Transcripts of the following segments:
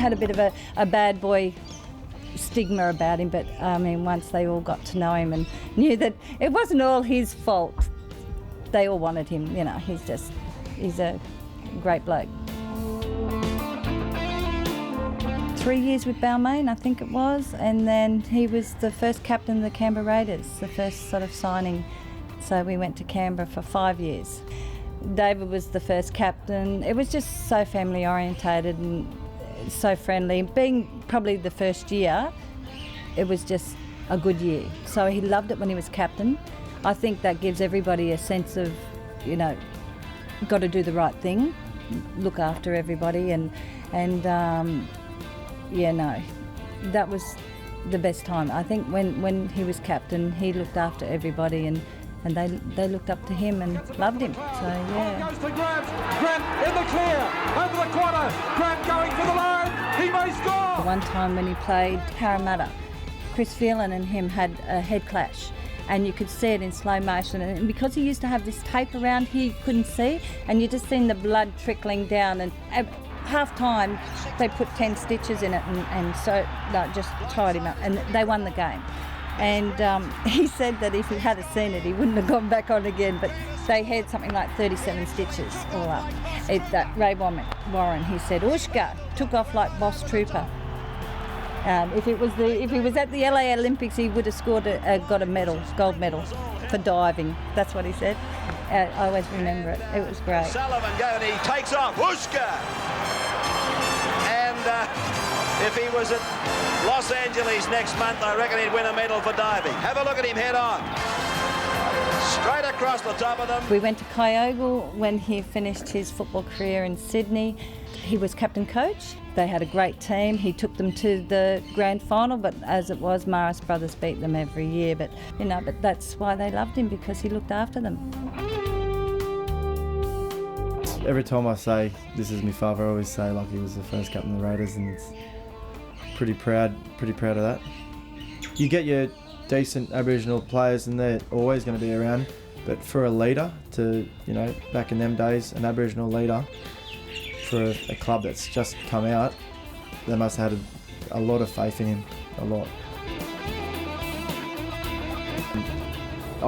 had a bit of a bad boy stigma about him, but I mean, once they all got to know him and knew that it wasn't all his fault, they all wanted him. You know, he's a great bloke. 3 years with Balmain, I think it was, and then he was the first captain of the Canberra Raiders, the first sort of signing. So we went to Canberra for 5 years. David was the first captain. It was just so family orientated and so friendly. Being probably the first year, it was just a good year. So he loved it when he was captain. I think that gives everybody a sense of, you know, got to do the right thing, look after everybody, and yeah, no, that was the best time. I think when he was captain, he looked after everybody, and they looked up to him and loved him. So yeah. Goes to Grant. Grant in the clear, over the corner. Grant going for the line. He may score. One time when he played Parramatta, Chris Phelan and him had a head clash, and you could see it in slow motion. And because he used to have this tape around here, you couldn't see, and you just seen the blood trickling down. And at half time, they put 10 stitches in it, and so just tied him up, and they won the game. And he said that if he had seen it, he wouldn't have gone back on again, but they had something like 37 stitches all up. Ray Warren, he said, Ushka took off like Boss Trooper. If he was at the LA Olympics, he would have got a medal, gold medal, for diving. That's what he said. I always remember it. It was great. Sullivan goes and he takes off. Ushka! And if he was at Los Angeles next month, I reckon he'd win a medal for diving. Have a look at him head on. Straight across the top of them. We went to Kyogle when he finished his football career in Sydney. He was captain coach. They had a great team. He took them to the grand final, but as it was, Maris Brothers beat them every year. But that's why they loved him, because he looked after them. Every time I say this is my father, I always say like he was the first captain of the Raiders, and it's pretty proud of that. You get your decent Aboriginal players and they're always going to be around, but for a leader to, you know, back in them days, an Aboriginal leader for a club that's just come out, they must have had a lot of faith in him, a lot.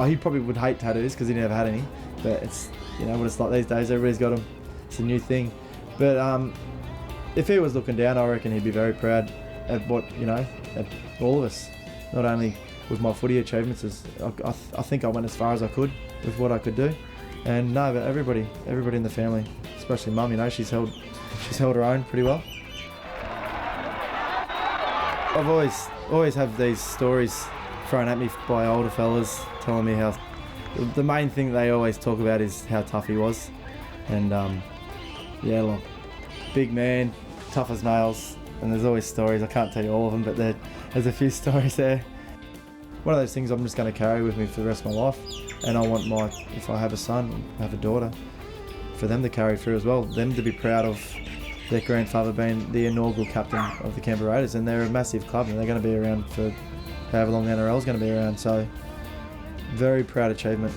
He probably would hate tattoos because he never had any, but it's, you know what it's like these days, everybody's got them, it's a new thing. But if he was looking down, I reckon he'd be very proud at what, you know, at all of us, not only with my footy achievements. I think I went as far as I could with what I could do, and no, but everybody in the family, especially Mum, you know, she's held her own pretty well. I've always have these stories thrown at me by older fellas telling me how the main thing they always talk about is how tough he was, and yeah, like, big man, tough as nails. And there's always stories, I can't tell you all of them, but there's a few stories there. One of those things I'm just going to carry with me for the rest of my life, and I want if I have a son, have a daughter, for them to carry through as well, them to be proud of their grandfather being the inaugural captain of the Canberra Raiders, and they're a massive club and they're going to be around for however long the NRL is going to be around, so very proud achievement.